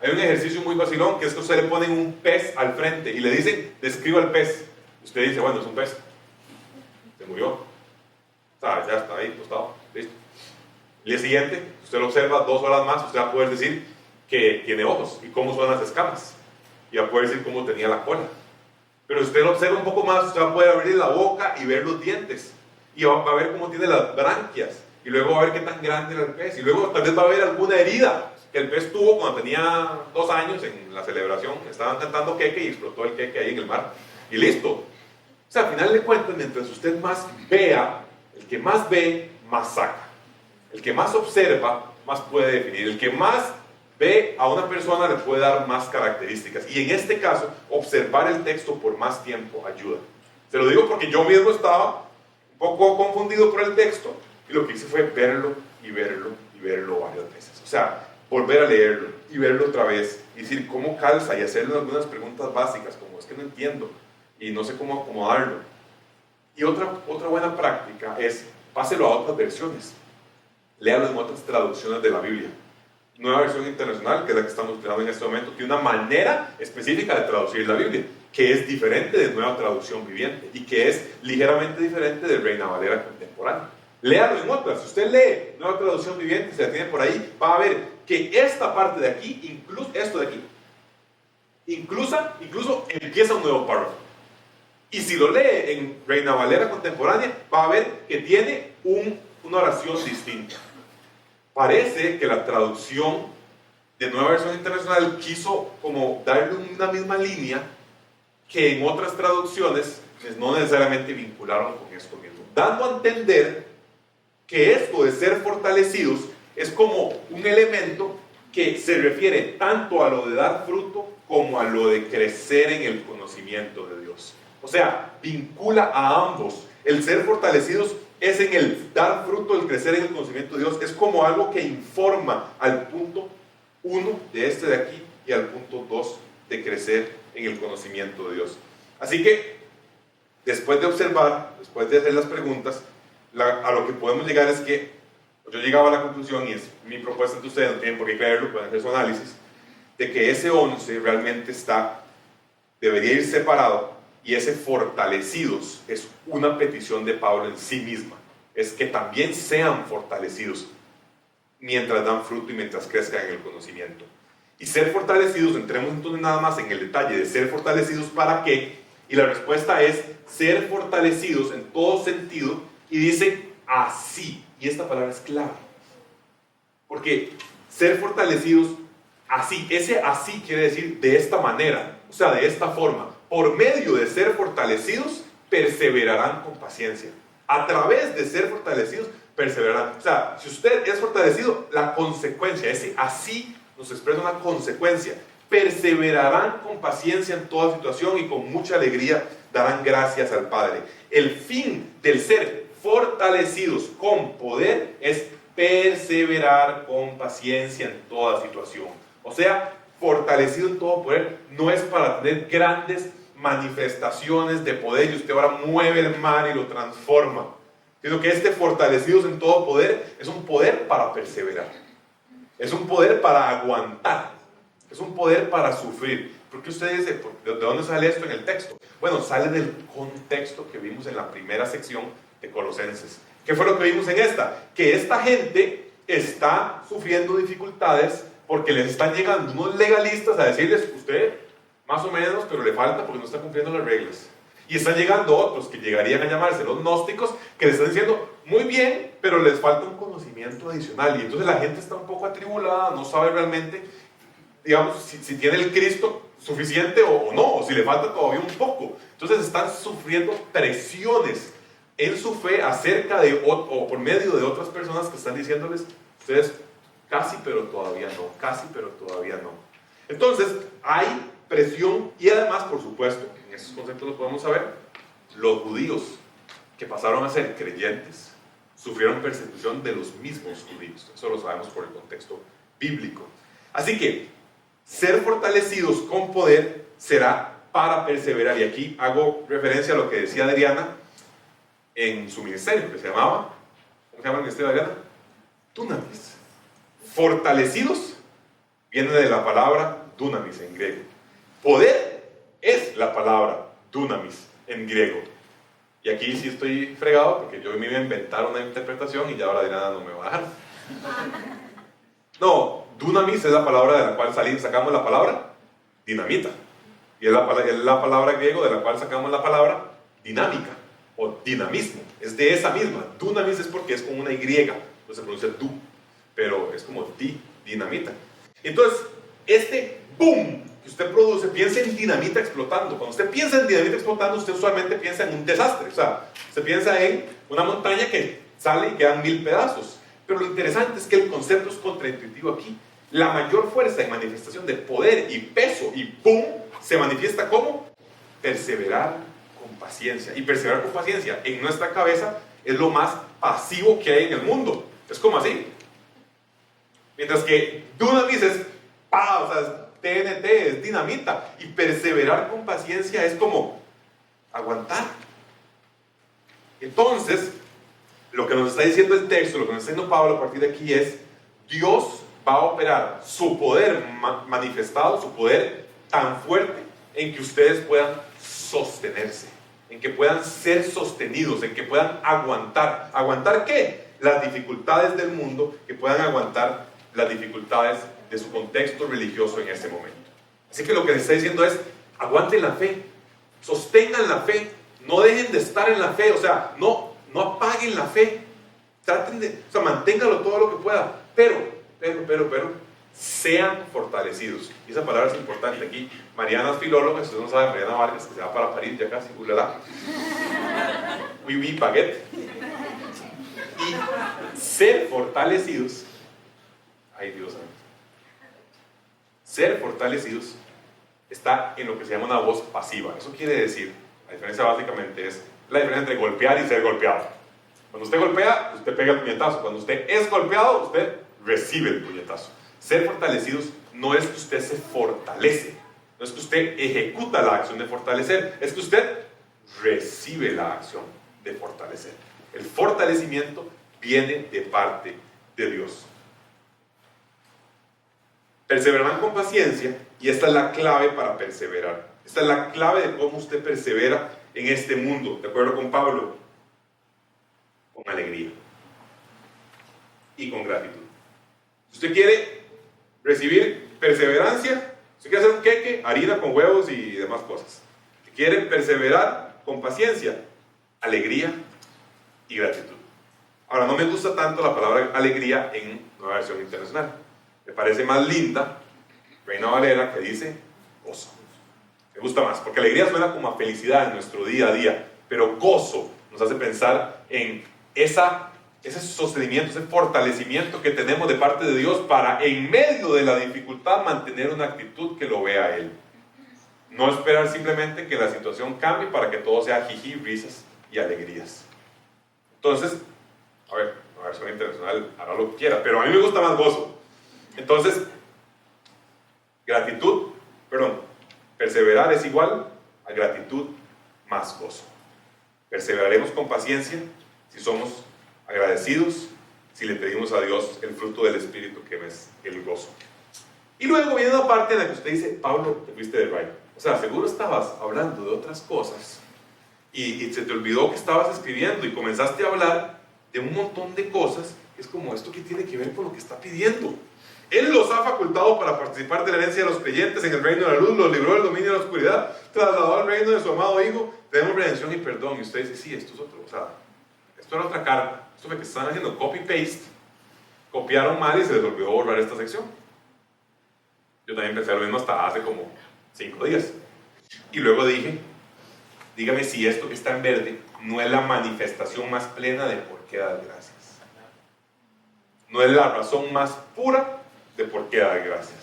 Hay un ejercicio muy vacilón que es que usted le ponen un pez al frente y le dicen, describa el pez. Usted dice, bueno, es un pez. Se murió. O sea, ya está ahí, tostado, listo. El día siguiente, usted lo observa 2 horas más, usted va a poder decir que tiene ojos y cómo son las escamas. Y va a poder decir cómo tenía la cola. Pero si usted lo observa un poco más, usted va a poder abrir la boca y ver los dientes. Y va a ver cómo tiene las branquias. Y luego va a ver qué tan grande era el pez. Y luego tal vez va a ver alguna herida que el pez tuvo cuando tenía 2 años en la celebración. Estaban cantando queque y explotó el queque ahí en el mar. Y listo. O sea, al final de cuentas, mientras usted más vea, el que más ve, más saca. El que más observa, más puede definir. El que más ve a una persona le puede dar más características. Y en este caso, observar el texto por más tiempo ayuda. Se lo digo porque yo mismo estaba un poco confundido por el texto y lo que hice fue verlo varias veces. O sea, volver a leerlo y verlo otra vez y decir cómo calza y hacerle algunas preguntas básicas como es que no entiendo y no sé cómo acomodarlo. Y otra buena práctica es páselo a otras versiones. Léalo en otras traducciones de la Biblia. Nueva Versión Internacional, que es la que estamos utilizando en este momento, tiene una manera específica de traducir la Biblia, que es diferente de Nueva Traducción Viviente y que es ligeramente diferente de Reina Valera Contemporánea. Léalo en otras. Si usted lee Nueva Traducción Viviente, se la tiene por ahí, va a ver que esta parte de aquí, incluso esto de aquí, incluso empieza un nuevo párrafo. Y si lo lee en Reina Valera Contemporánea, va a ver que tiene una oración distinta. Parece que la traducción de Nueva Versión Internacional quiso como darle una misma línea que en otras traducciones no necesariamente vincularon con esto mismo, dando a entender que esto de ser fortalecidos es como un elemento que se refiere tanto a lo de dar fruto como a lo de crecer en el conocimiento de Dios. O sea, vincula a ambos. El ser fortalecidos es en el dar fruto, el crecer en el conocimiento de Dios. Es como algo que informa al punto 1 de este de aquí y al punto 2 de crecer en el conocimiento de Dios. Así que, después de observar, después de hacer las preguntas, a lo que podemos llegar es que yo llegaba a la conclusión, y es mi propuesta ante ustedes, no tienen por qué creerlo, pueden hacer su análisis, de que ese 11 realmente debería ir separado, y ese fortalecidos es una petición de Pablo en sí misma. Es que también sean fortalecidos mientras dan fruto y mientras crezcan en el conocimiento. Y ser fortalecidos, entremos entonces nada más en el detalle de ser fortalecidos ¿para qué? Y la respuesta es ser fortalecidos en todo sentido, y dice así, y esta palabra es clave, porque ser fortalecidos así, ese así quiere decir de esta manera, o sea, de esta forma, por medio de ser fortalecidos, perseverarán con paciencia. A través de ser fortalecidos, perseverarán. O sea, si usted es fortalecido, la consecuencia, ese así nos expresa una consecuencia. Perseverarán con paciencia en toda situación y con mucha alegría darán gracias al Padre. El fin del ser fortalecidos con poder es perseverar con paciencia en toda situación. O sea, fortalecido en todo poder no es para tener grandes manifestaciones de poder y usted ahora mueve el mar y lo transforma, sino que este fortalecidos en todo poder es un poder para perseverar, es un poder para aguantar, es un poder para sufrir. Porque usted dice, ¿de dónde sale esto en el texto? Bueno, sale del contexto que vimos en la primera sección de Colosenses. ¿Qué fue lo que vimos en esta? Que esta gente está sufriendo dificultades porque les están llegando unos legalistas a decirles, usted más o menos, pero le falta porque no está cumpliendo las reglas. Y están llegando otros que llegarían a llamarse los gnósticos, que le están diciendo, muy bien, pero les falta un conocimiento adicional. Y entonces la gente está un poco atribulada, no sabe realmente, digamos, si tiene el Cristo suficiente o no, o si le falta todavía un poco. Entonces están sufriendo presiones en su fe acerca de, o por medio de otras personas que están diciéndoles, ustedes casi pero todavía no, casi pero todavía no. Entonces hay presión y además, por supuesto, en esos conceptos los podemos saber, los judíos que pasaron a ser creyentes sufrieron persecución de los mismos judíos. Eso lo sabemos por el contexto bíblico. Así que ser fortalecidos con poder será para perseverar. Y aquí hago referencia a lo que decía Adriana en su ministerio, que se llamaba, ¿cómo se llama el ministerio de Adriana? Dunamis. Fortalecidos viene de la palabra dunamis en griego. Poder es la palabra dunamis en griego. Y aquí sí estoy fregado porque yo me iba a inventar una interpretación y ya ahora Adriana no me va a dejar. No, dunamis es la palabra de la cual sacamos la palabra dinamita. Y es la palabra griego de la cual sacamos la palabra dinámica o dinamismo. Es de esa misma. Dunamis es porque es con una Y, entonces se pronuncia du, pero es como dinamita. Entonces, este boom que usted produce, piensa en dinamita explotando. Cuando usted piensa en dinamita explotando, usted usualmente piensa en un desastre. O sea, usted piensa en una montaña que sale y quedan 1000 pedazos. Pero lo interesante es que el concepto es contraintuitivo aquí. La mayor fuerza y manifestación de poder y peso y boom se manifiesta como perseverar con paciencia. Y perseverar con paciencia en nuestra cabeza es lo más pasivo que hay en el mundo. Es como así. Mientras que dunamis es ¡pah! O sea, es TNT, es dinamita. Y perseverar con paciencia es como aguantar. Entonces, lo que nos está diciendo el texto, lo que nos está diciendo Pablo a partir de aquí es, Dios va a operar su poder manifestado, su poder tan fuerte, en que ustedes puedan sostenerse, en que puedan ser sostenidos, en que puedan aguantar. ¿Aguantar qué? Las dificultades del mundo, que puedan aguantar las dificultades de su contexto religioso en este momento. Así que lo que les está diciendo es, aguanten la fe, sostengan la fe, no dejen de estar en la fe, o sea, no apaguen la fe, traten de, o sea, manténganlo todo lo que pueda, pero, sean fortalecidos. Y esa palabra es importante aquí. Mariana es filóloga, si usted no sabe, Mariana Vargas, que se va para París ya casi, ulala. Oui, oui, baguette. Y ser fortalecidos, ay Dios santo, ser fortalecidos está en lo que se llama una voz pasiva. Eso quiere decir, la diferencia básicamente es la diferencia entre golpear y ser golpeado. Cuando usted golpea, usted pega el puñetazo. Cuando usted es golpeado, usted recibe el puñetazo. Ser fortalecidos no es que usted se fortalece, no es que usted ejecuta la acción de fortalecer, es que usted recibe la acción de fortalecer. El fortalecimiento viene de parte de Dios. Perseverarán con paciencia, y esta es la clave para perseverar. Esta es la clave de cómo usted persevera en este mundo, de acuerdo con Pablo, con alegría y con gratitud. Si usted quiere recibir perseverancia, si quiere hacer un queque, harina con huevos y demás cosas. Si quiere perseverar con paciencia, alegría y gratitud. Ahora, no me gusta tanto la palabra alegría en Nueva Versión Internacional. Me parece más linda Reina Valera, que dice gozo. Me gusta más, porque alegría suena como a felicidad en nuestro día a día, pero gozo nos hace pensar en ese sostenimiento, ese fortalecimiento que tenemos de parte de Dios para, en medio de la dificultad, mantener una actitud que lo vea a Él. No esperar simplemente que la situación cambie para que todo sea jiji, risas y alegrías. Entonces, a ver, la versión internacional hará lo que quiera, pero a mí me gusta más gozo. Entonces, perseverar es igual a gratitud más gozo. Perseveraremos con paciencia si somos agradecidos, si le pedimos a Dios el fruto del Espíritu, que es el gozo. Y luego viene una parte en la que usted dice: Pablo, te fuiste de rayo. O sea, seguro estabas hablando de otras cosas y se te olvidó que estabas escribiendo y comenzaste a hablar de un montón de cosas. Es como, ¿esto qué tiene que ver con lo que está pidiendo? Él los ha facultado para participar de la herencia de los creyentes en el reino de la luz, los libró del dominio de la oscuridad, trasladó al reino de su amado Hijo. Tenemos redención y perdón. Y usted dice: sí, esto es otro, o sea, esto era otra carta. Esto fue que están haciendo copy-paste, copiaron mal y se les olvidó borrar esta sección. Yo también pensé lo mismo hasta hace como 5 días. Y luego dije: dígame si esto que está en verde no es la manifestación más plena de por qué dar gracias. No es la razón más pura de por qué dar gracias.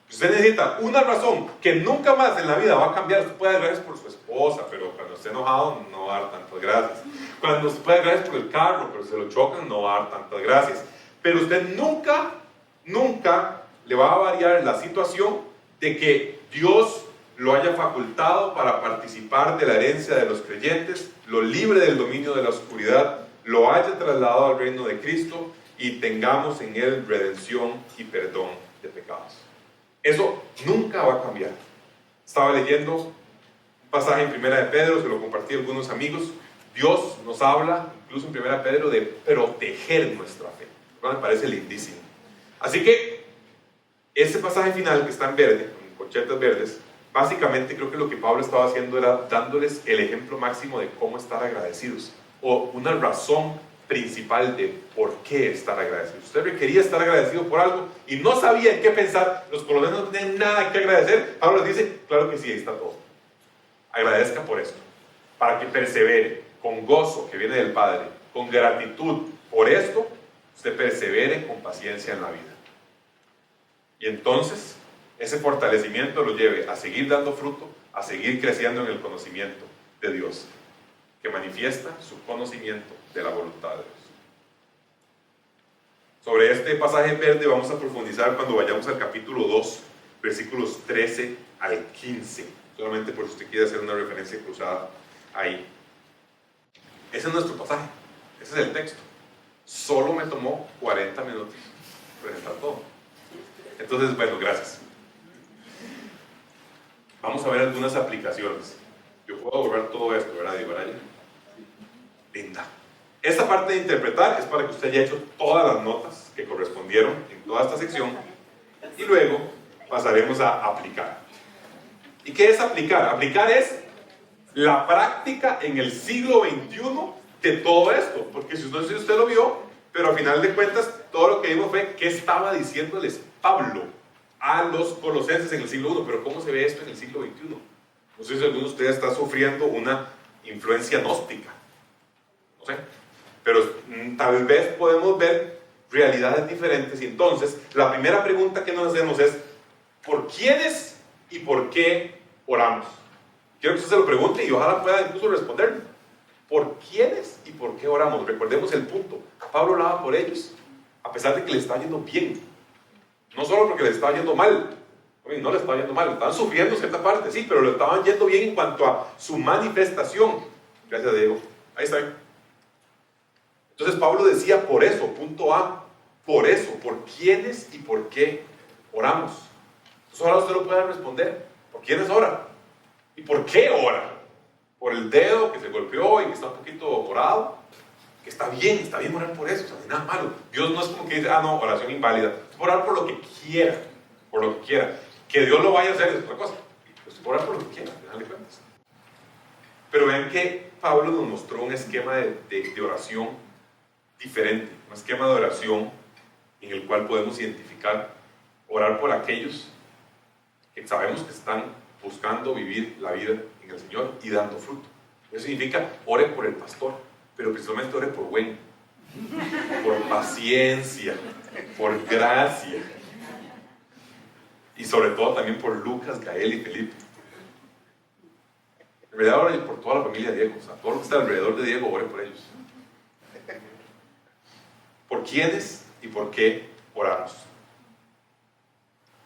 Usted necesita una razón que nunca más en la vida va a cambiar. Usted puede dar gracias por su esposa, pero cuando esté enojado no va a dar tantas gracias. Cuando usted puede dar gracias por el carro, pero si se lo chocan no va a dar tantas gracias. Pero usted nunca le va a variar la situación de que Dios lo haya facultado para participar de la herencia de los creyentes, lo libre del dominio de la oscuridad, lo haya trasladado al reino de Cristo y tengamos en Él redención y perdón de pecados. Eso nunca va a cambiar. Estaba leyendo un pasaje en Primera de Pedro, se lo compartí a algunos amigos. Dios nos habla, incluso en Primera de Pedro, de proteger nuestra fe. Me parece lindísimo. Así que ese pasaje final que está en verde, con conchetas verdes, básicamente creo que lo que Pablo estaba haciendo era dándoles el ejemplo máximo de cómo estar agradecidos, o una razón principal de por qué estar agradecido. Usted requería estar agradecido por algo y no sabía en qué pensar. Los colombianos no tenían nada que agradecer. Pablo les dice: claro que sí, ahí está todo. Agradezca por esto, para que persevere con gozo que viene del Padre, con gratitud por esto, usted persevere con paciencia en la vida. Y entonces ese fortalecimiento lo lleve a seguir dando fruto, a seguir creciendo en el conocimiento de Dios, que manifiesta su conocimiento de la voluntad de Dios. Sobre este pasaje verde vamos a profundizar cuando vayamos al capítulo 2, versículos 13 al 15, solamente por si usted quiere hacer una referencia cruzada ahí. Ese es nuestro pasaje, ese es el texto. Solo me tomó 40 minutos presentar todo. Entonces, bueno, gracias. Vamos a ver algunas aplicaciones. Yo puedo borrar todo esto, ¿verdad? Linda. Esta parte de interpretar es para que usted haya hecho todas las notas que correspondieron en toda esta sección, y luego pasaremos a aplicar. ¿Y qué es aplicar? Aplicar es la práctica en el siglo XXI de todo esto, porque si usted lo vio, pero al final de cuentas todo lo que vimos fue qué estaba diciendo el Espíritu Pablo a los colosenses en el siglo I, pero ¿cómo se ve esto en el siglo XXI? No sé si alguno de ustedes está sufriendo una influencia gnóstica, no sé, pero tal vez podemos ver realidades diferentes. Y entonces la primera pregunta que nos hacemos es: ¿por quiénes y por qué oramos? Quiero que usted se lo pregunte y ojalá pueda incluso responderlo. ¿Por quiénes y por qué oramos? Recordemos el punto. Pablo oraba por ellos, a pesar de que le estaba yendo bien. No solo porque le estaba yendo mal. No le estaba yendo mal, estaban sufriendo cierta parte, sí, pero le estaban yendo bien en cuanto a su manifestación. Gracias, Diego. Ahí está bien. Entonces Pablo decía por eso, punto A, por eso, por quiénes y por qué oramos. Entonces ahora usted lo puede responder. ¿Por quiénes ora? ¿Y por qué ora? ¿Por el dedo que se golpeó y que está un poquito morado? Que está bien orar por eso, o sea, no hay nada malo. Dios no es como que dice, no, oración inválida. Es por orar por lo que quiera, por lo que quiera. Que Dios lo vaya a hacer es otra cosa. Es por orar por lo que quiera, al final de cuentas. Pero ven que Pablo nos mostró un esquema de oración diferente, un esquema de oración en el cual podemos identificar, orar por aquellos que sabemos que están buscando vivir la vida en el Señor y dando fruto. Eso significa, ore por el pastor, pero principalmente ore por buen, por paciencia, por gracia, y sobre todo también por Lucas, Gael y Felipe. En realidad ore por toda la familia de Diego, o sea, todo lo que está alrededor de Diego, ore por ellos. ¿Por quiénes y por qué oramos?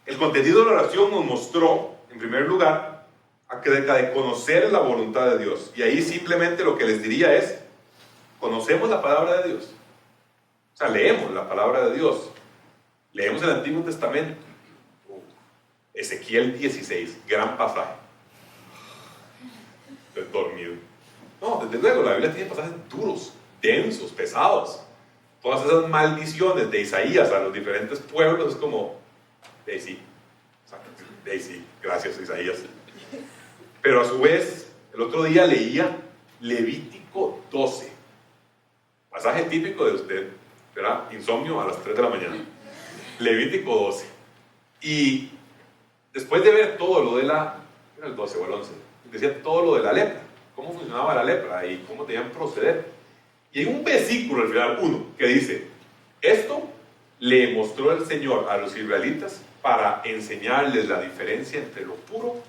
El contenido de la oración nos mostró, en primer lugar, acerca de conocer la voluntad de Dios. Y ahí simplemente lo que les diría es: conocemos la palabra de Dios. O sea, leemos la palabra de Dios. Leemos el Antiguo Testamento. Ezequiel 16, gran pasaje. Estoy dormido. No, desde luego, la Biblia tiene pasajes duros, densos, pesados. Todas esas maldiciones de Isaías a los diferentes pueblos es como, sí, gracias Isaías. Pero a su vez, el otro día leía Levítico 12, pasaje típico de usted, ¿verdad? Insomnio a las 3 de la mañana. Levítico 12. Y después de ver todo lo de era el 12 o el 11, decía todo lo de la lepra, cómo funcionaba la lepra y cómo debían proceder. Y hay un versículo al final, uno, que dice: esto le mostró el Señor a los israelitas para enseñarles la diferencia entre lo puro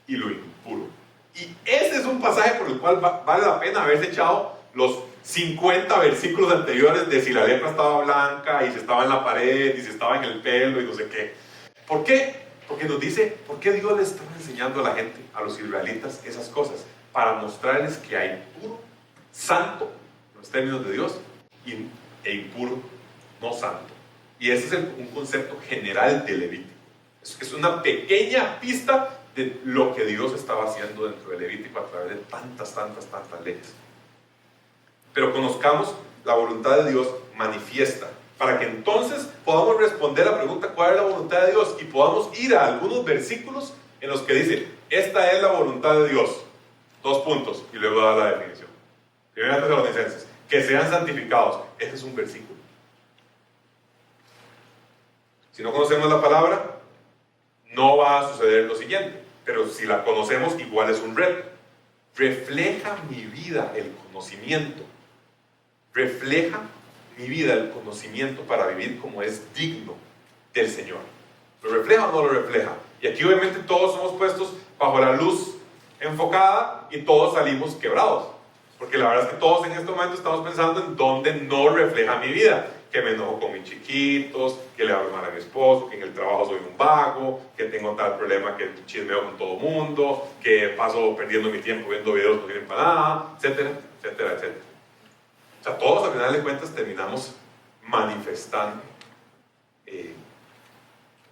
y lo impuro. Y ese es un pasaje por el cual vale la pena haberse echado los 50 versículos anteriores de si la lepra estaba blanca y si estaba en la pared y si estaba en el pelo y no sé qué. ¿Por qué? Porque nos dice, ¿por qué Dios le estaba enseñando a la gente, a los israelitas, esas cosas? Para mostrarles que hay puro, santo, en los términos de Dios, e impuro, no santo. Y ese es un concepto general de Levítico. Es una pequeña pista de lo que Dios estaba haciendo dentro de Levítico a través de tantas leyes. Pero conozcamos la voluntad de Dios manifiesta, para que entonces podamos responder la pregunta: ¿cuál es la voluntad de Dios? Y podamos ir a algunos versículos en los que dice: esta es la voluntad de Dios, 2 puntos, y luego da la definición. Primera Tesalonicenses, que sean santificados. Este es un versículo. Si no conocemos la palabra, no va a suceder lo siguiente, pero si la conocemos, igual es un reto. Refleja mi vida el conocimiento. Refleja mi vida el conocimiento para vivir como es digno del Señor. ¿Lo refleja o no lo refleja? Y aquí obviamente todos somos puestos bajo la luz enfocada y todos salimos quebrados. Porque la verdad es que todos en este momento estamos pensando en dónde no refleja mi vida. Que me enojo con mis chiquitos, que le hablo mal a mi esposo, que en el trabajo soy un vago, que tengo tal problema que chismeo con todo el mundo, que paso perdiendo mi tiempo viendo videos que no sirven para nada, etcétera, etcétera, etcétera. O sea, todos al final de cuentas terminamos manifestando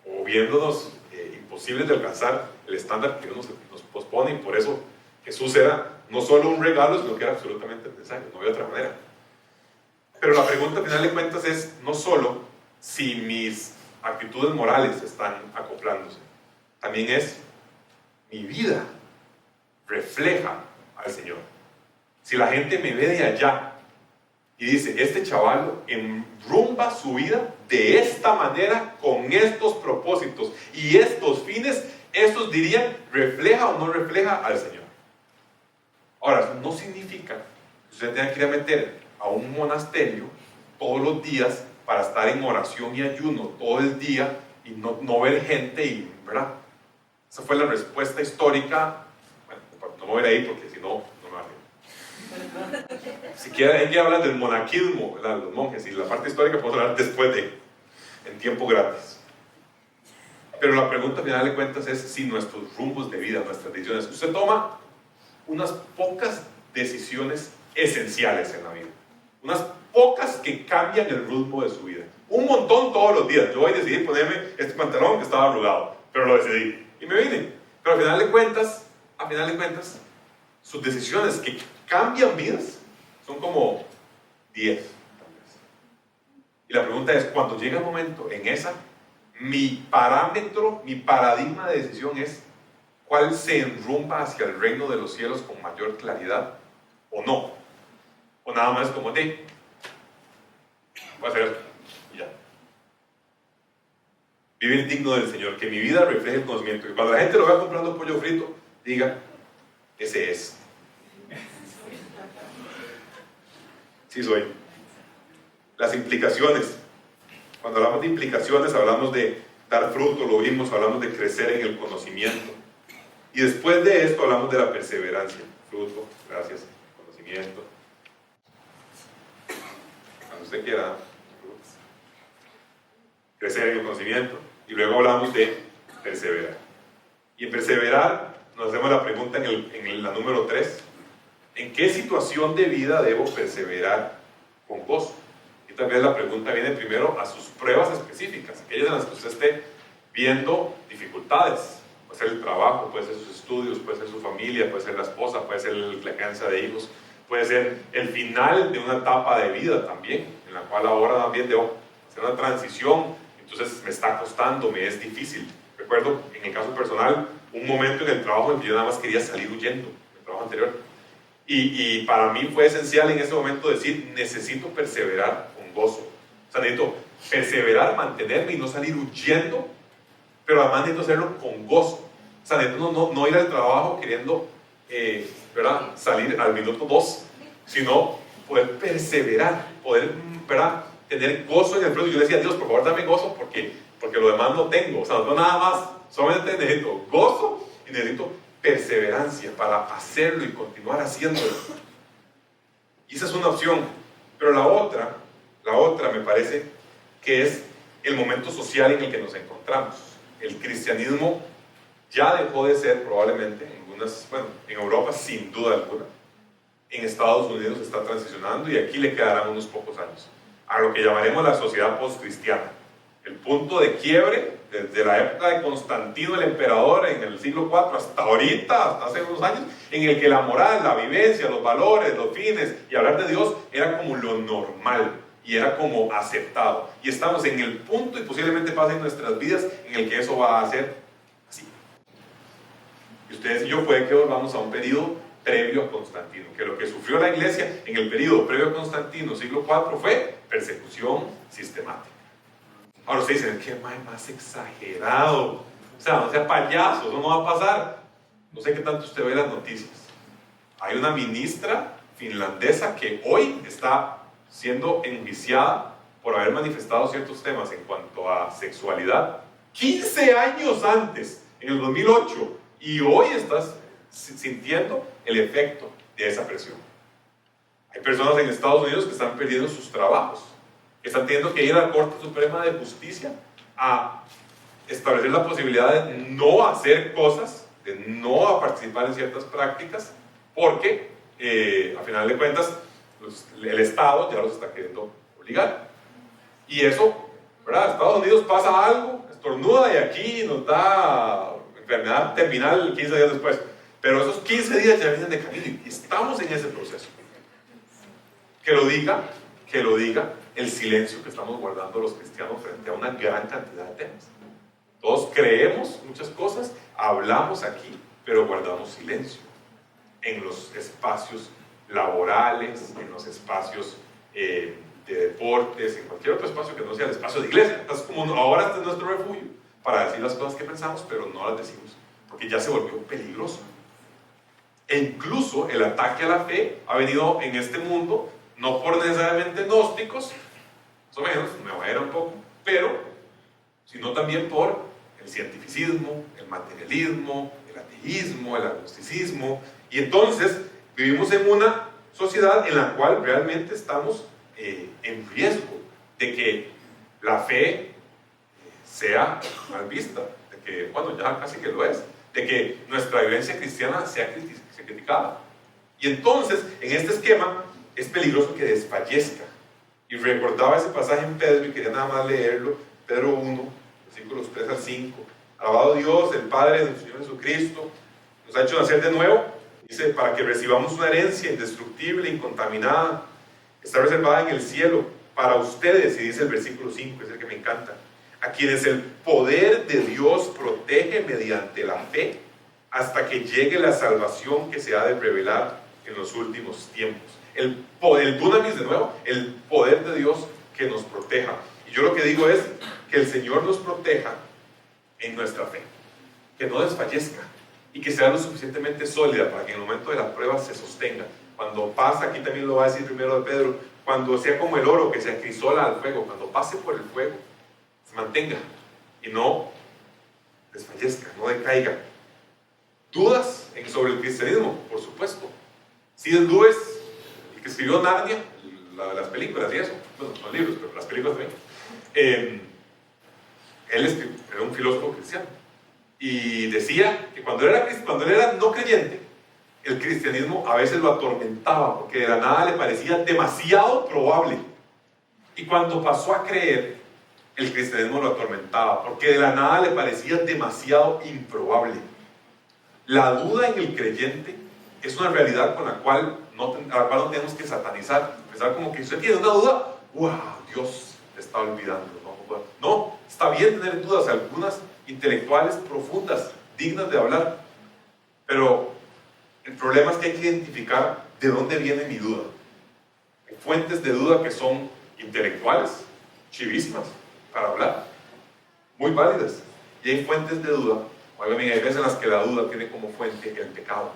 o viéndonos imposibles de alcanzar el estándar que Dios nos pospone, y por eso Jesús era no solo un regalo, sino que era absolutamente necesario, no había otra manera. Pero la pregunta al final de cuentas es no solo si mis actitudes morales están acoplándose, también es mi vida refleja al Señor. Si la gente me ve de allá Y dice, este chaval enrumba su vida de esta manera, con estos propósitos y estos fines. Estos dirían, ¿refleja o no refleja al Señor? Ahora, eso no significa que usted tenga que ir a meter a un monasterio todos los días para estar en oración y ayuno todo el día y no ver gente, y, ¿verdad? Esa fue la respuesta histórica. Bueno, no me voy a ir porque si no, no me va a ir. Si quieren que hablar del monaquismo, ¿verdad? Los monjes, y la parte histórica podemos hablar después en tiempo gratis. Pero la pregunta al final de cuentas es si nuestros rumbos de vida, nuestras decisiones, usted toma unas pocas decisiones esenciales en la vida, unas pocas que cambian el rumbo de su vida, un montón todos los días. Yo voy a decidir ponerme este pantalón que estaba arrugado, pero lo decidí y me vine. Pero al final de cuentas, sus decisiones que cambian vidas son como 10 tal vez. Y la pregunta es, cuando llega el momento en esa, mi parámetro, mi paradigma de decisión es cuál se enrumba hacia el reino de los cielos con mayor claridad o no, o nada más como voy a hacer esto y ya. Vivir digno del Señor, que mi vida refleje el conocimiento, que cuando la gente lo vea comprando pollo frito diga, ese es. Sí soy. Las implicaciones. Cuando hablamos de implicaciones, hablamos de dar fruto, lo vimos, hablamos de crecer en el conocimiento. Y después de esto hablamos de la perseverancia. Fruto, gracias, conocimiento. Cuando usted quiera. Crecer en el conocimiento. Y luego hablamos de perseverar. Y en perseverar nos hacemos la pregunta en la número 3. ¿En qué situación de vida debo perseverar con gozo? Y también la pregunta viene primero a sus pruebas específicas, aquellas en las que usted esté viendo dificultades. Puede ser el trabajo, puede ser sus estudios, puede ser su familia, puede ser la esposa, puede ser la crianza de hijos, puede ser el final de una etapa de vida también, en la cual ahora también debo hacer una transición, entonces me está costando, me es difícil. Recuerdo en el caso personal un momento en el trabajo en que yo nada más quería salir huyendo del trabajo anterior. Y para mí fue esencial en ese momento decir, necesito perseverar con gozo. O sea, necesito perseverar, mantenerme y no salir huyendo, pero además necesito hacerlo con gozo. O sea, necesito no ir al trabajo queriendo ¿verdad? Salir al minuto 2, sino poder perseverar, poder, ¿verdad? Tener gozo en el proceso. Yo le decía, Dios, por favor dame gozo porque lo demás no tengo. O sea, no tengo nada más, solamente necesito gozo y necesito perseverancia para hacerlo y continuar haciéndolo. Y esa es una opción. Pero la otra me parece que es el momento social en el que nos encontramos. El cristianismo ya dejó de ser probablemente en Europa sin duda alguna. En Estados Unidos está transicionando y aquí le quedarán unos pocos años a lo que llamaremos la sociedad postcristiana. El punto de quiebre desde la época de Constantino el emperador en el siglo IV hasta ahorita, hasta hace unos años, en el que la moral, la vivencia, los valores, los fines y hablar de Dios era como lo normal y era como aceptado. Y estamos en el punto, y posiblemente pase en nuestras vidas, en el que eso va a ser así. Y ustedes y yo puede que volvamos a un periodo previo a Constantino, que lo que sufrió la iglesia en el periodo previo a Constantino, siglo IV, fue persecución sistemática. Ahora ustedes dicen, ¿qué más exagerado? O sea, no sea payaso, eso no va a pasar. No sé qué tanto usted ve las noticias. Hay una ministra finlandesa que hoy está siendo enjuiciada por haber manifestado ciertos temas en cuanto a sexualidad 15 años antes, en el 2008, y hoy estás sintiendo el efecto de esa presión. Hay personas en Estados Unidos que están perdiendo sus trabajos, que están teniendo que ir a la Corte Suprema de Justicia a establecer la posibilidad de no hacer cosas, de no participar en ciertas prácticas, porque a final de cuentas el Estado ya los está queriendo obligar. Y eso, ¿verdad? Estados Unidos pasa algo, estornuda y aquí nos da enfermedad terminal 15 días después. Pero esos 15 días ya vienen de camino y estamos en ese proceso. Que lo diga el silencio que estamos guardando los cristianos frente a una gran cantidad de temas. Todos creemos muchas cosas, hablamos aquí, pero guardamos silencio en los espacios laborales, en los espacios de deportes, en cualquier otro espacio que no sea el espacio de iglesia. Entonces, como ahora este es nuestro refugio para decir las cosas que pensamos, pero no las decimos, porque ya se volvió peligroso. E incluso el ataque a la fe ha venido en este mundo, no por necesariamente gnósticos, más o menos, me voy a ir un poco, pero, sino también por el cientificismo, el materialismo, el ateísmo, el agnosticismo. Y entonces vivimos en una sociedad en la cual realmente estamos en riesgo de que la fe sea mal vista, de que, bueno, ya casi que lo es, de que nuestra vivencia cristiana sea criticada. Y entonces, en este esquema, es peligroso que desfallezca. Y recordaba ese pasaje en Pedro y quería nada más leerlo, Pedro 1, versículos 3 al 5. Alabado Dios, el Padre del Señor Jesucristo, nos ha hecho nacer de nuevo, dice, para que recibamos una herencia indestructible, incontaminada, está reservada en el cielo para ustedes, y dice el versículo 5, es el que me encanta, a quienes el poder de Dios protege mediante la fe, hasta que llegue la salvación que se ha de revelar en los últimos tiempos. El dunamis, de nuevo, el poder de Dios que nos proteja. Y yo lo que digo es que el Señor nos proteja en nuestra fe, que no desfallezca y que sea lo suficientemente sólida para que en el momento de la prueba se sostenga. Cuando pasa, aquí también lo va a decir primero de Pedro, cuando sea como el oro que se acrisola al fuego, cuando pase por el fuego, se mantenga y no desfallezca, no decaiga. ¿Dudas sobre el cristianismo? Por supuesto. C.S. Lewis, el que escribió Narnia, las películas y eso, bueno, son libros, pero las películas también, él era un filósofo cristiano y decía que cuando él era no creyente, el cristianismo a veces lo atormentaba porque de la nada le parecía demasiado probable, y cuando pasó a creer, el cristianismo lo atormentaba porque de la nada le parecía demasiado improbable. La duda en el creyente es una realidad con la cual no tenemos que satanizar, pensar como que si usted tiene una duda, ¡wow! Dios te está olvidando. No, está bien tener dudas, algunas intelectuales profundas, dignas de hablar, pero el problema es que hay que identificar de dónde viene mi duda. Hay fuentes de duda que son intelectuales, chivísimas para hablar, muy válidas, y hay fuentes de duda, hay veces en las que la duda tiene como fuente el pecado.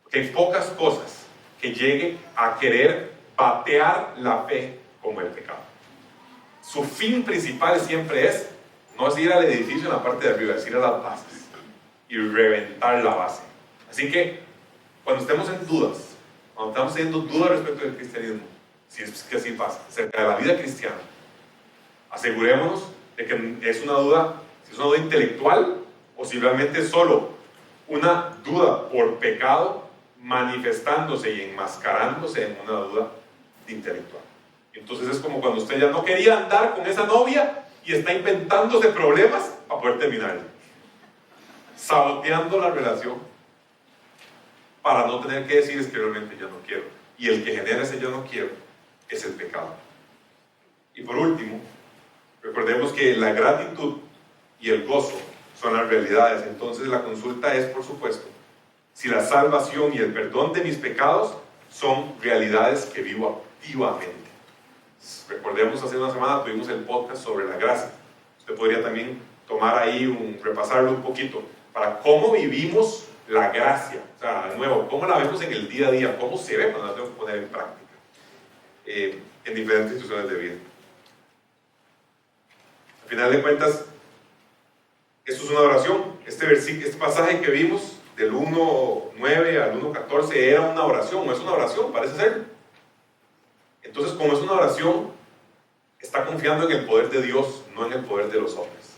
Porque hay pocas cosas que lleguen a querer batear la fe como el pecado. Su fin principal siempre es, no es ir al edificio en la parte de arriba, es ir a las bases y reventar la base. Así que, cuando estemos en dudas, cuando estamos teniendo dudas respecto del cristianismo, si es que así pasa, acerca de la vida cristiana, asegurémonos de que es una duda, si es una duda intelectual, o si realmente es solo una duda por pecado manifestándose y enmascarándose en una duda intelectual. Entonces es como cuando usted ya no quería andar con esa novia y está inventándose problemas para poder terminarla, saboteando la relación para no tener que decir es que realmente ya no quiero, y el que genera ese yo no quiero es el pecado. Y por último, recordemos que la gratitud y el gozo son las realidades. Entonces la consulta es, por supuesto, si la salvación y el perdón de mis pecados son realidades que vivo activamente. Recordemos, hace una semana tuvimos el podcast sobre la gracia. Usted podría también tomar ahí, repasarlo un poquito, para cómo vivimos la gracia. O sea, de nuevo, cómo la vemos en el día a día, cómo se ve cuando la tengo que poner en práctica, en diferentes instituciones de vida. Al final de cuentas, esto es una oración. Este pasaje que vimos del 1.9 al 1.14 era una oración, o es una oración, parece ser. Entonces, como es una oración, está confiando en el poder de Dios, no en el poder de los hombres.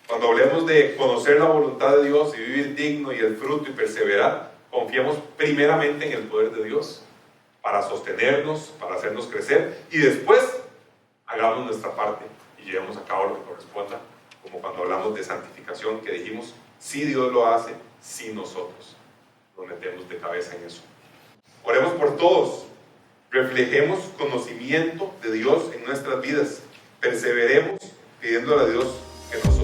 Cuando hablemos de conocer la voluntad de Dios y vivir digno y el fruto y perseverar, confiamos primeramente en el poder de Dios para sostenernos, para hacernos crecer, y después hagamos nuestra parte y llevemos a cabo lo que corresponda, como cuando hablamos de santificación, que dijimos, si Dios lo hace, si nosotros nos metemos de cabeza en eso. Oremos por todos, reflejemos conocimiento de Dios en nuestras vidas, perseveremos pidiéndole a Dios que nos